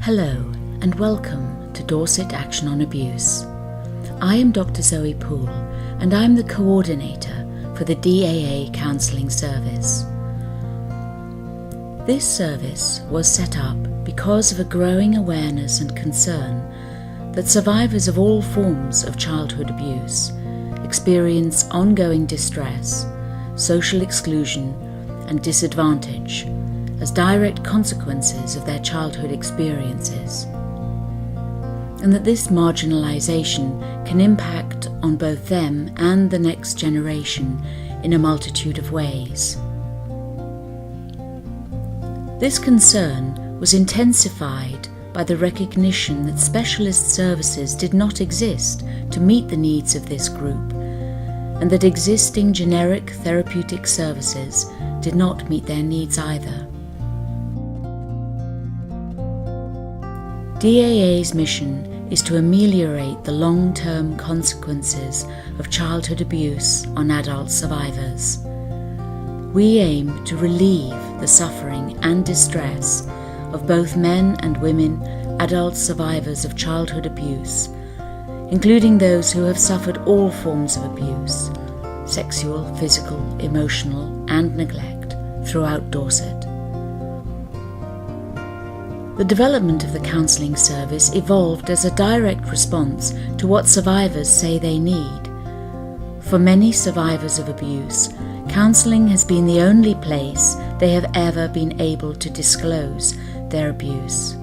Hello and welcome to Dorset Action on Abuse. I am Dr. Zoe Poole and I'm the coordinator for the DAA Counselling Service. This service was set up because of a growing awareness and concern that survivors of all forms of childhood abuse experience ongoing distress, social exclusion and disadvantage as direct consequences of their childhood experiences, and that this marginalisation can impact on both them and the next generation in a multitude of ways. This concern was intensified by the recognition that specialist services did not exist to meet the needs of this group, and that existing generic therapeutic services did not meet their needs either. DAA's mission is to ameliorate the long-term consequences of childhood abuse on adult survivors. We aim to relieve the suffering and distress of both men and women adult survivors of childhood abuse, including those who have suffered all forms of abuse, sexual, physical, emotional, and neglect throughout Dorset. The development of the counselling service evolved as a direct response to what survivors say they need. For many survivors of abuse, counselling has been the only place they have ever been able to disclose their abuse.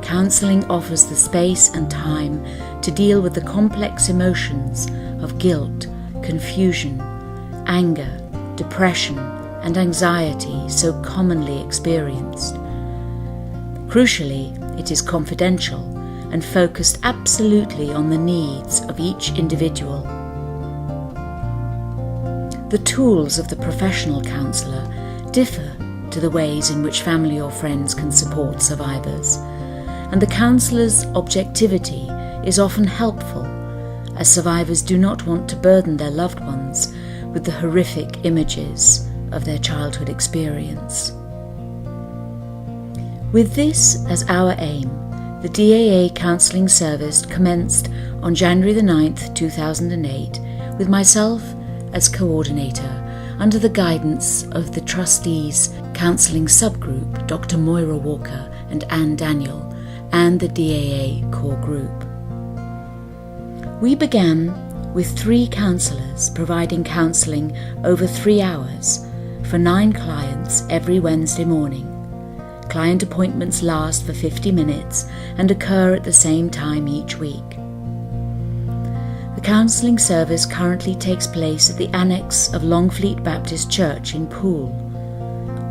Counselling offers the space and time to deal with the complex emotions of guilt, confusion, anger, depression, and anxiety so commonly experienced. Crucially, it is confidential and focused absolutely on the needs of each individual. The tools of the professional counsellor differ to the ways in which family or friends can support survivors, and the counsellor's objectivity is often helpful, as survivors do not want to burden their loved ones with the horrific images of their childhood experience. With this as our aim, the DAA Counselling Service commenced on January the 9th, 2008, with myself as coordinator under the guidance of the Trustees Counselling Subgroup, Dr. Moira Walker and Anne Daniel, and the DAA Core Group. We began with 3 counsellors providing counselling over 3 hours for 9 clients every Wednesday morning. Client appointments last for 50 minutes and occur at the same time each week. The counselling service currently takes place at the annex of Longfleet Baptist Church in Poole.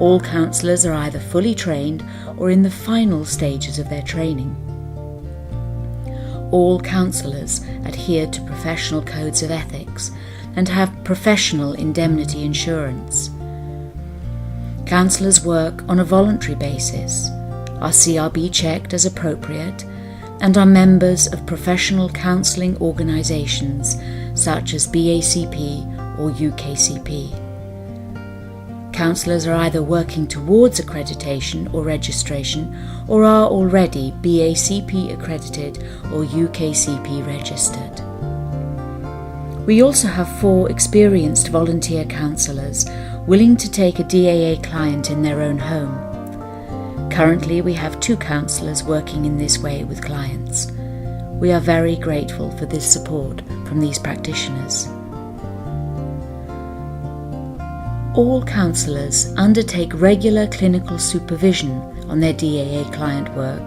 All counsellors are either fully trained or in the final stages of their training. All counsellors adhere to professional codes of ethics and have professional indemnity insurance. Counsellors work on a voluntary basis, are CRB checked as appropriate, and are members of professional counselling organisations such as BACP or UKCP. Counsellors are either working towards accreditation or registration or are already BACP accredited or UKCP registered. We also have 4 experienced volunteer counsellors willing to take a DAA client in their own home. Currently, we have 2 counsellors working in this way with clients. We are very grateful for this support from these practitioners. All counsellors undertake regular clinical supervision on their DAA client work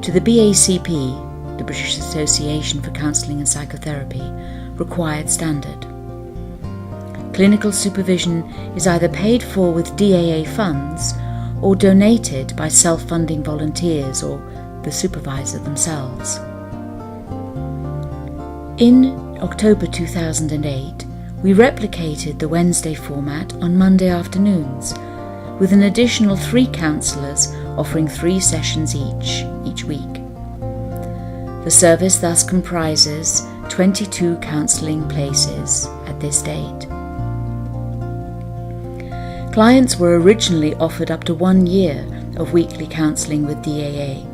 to the BACP, the British Association for Counselling and Psychotherapy, required standard. Clinical supervision is either paid for with DAA funds or donated by self-funding volunteers or the supervisor themselves. In October 2008, we replicated the Wednesday format on Monday afternoons, with an additional 3 counsellors offering 3 sessions each week. The service thus comprises 22 counselling places at this date. Clients were originally offered up to 1 year of weekly counselling with DAA,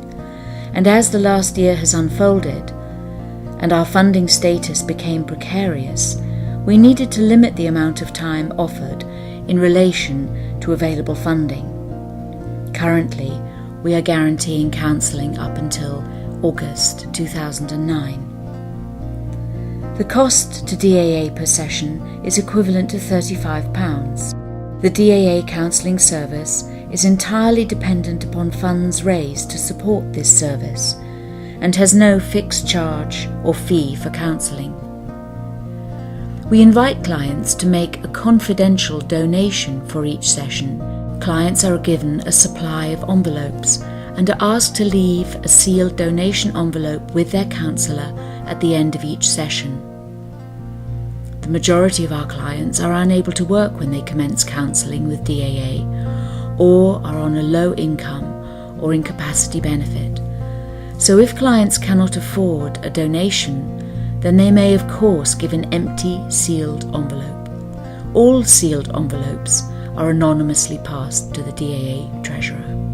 And as the last year has unfolded and our funding status became precarious, we needed to limit the amount of time offered in relation to available funding. Currently, we are guaranteeing counselling up until August 2009. The cost to DAA per session is equivalent to £35. The DAA Counselling Service is entirely dependent upon funds raised to support this service and has no fixed charge or fee for counselling. We invite clients to make a confidential donation for each session. Clients are given a supply of envelopes and are asked to leave a sealed donation envelope with their counsellor at the end of each session. The majority of our clients are unable to work when they commence counselling with DAA or are on a low income or incapacity benefit. So if clients cannot afford a donation, then they may of course give an empty sealed envelope. All sealed envelopes are anonymously passed to the DAA treasurer.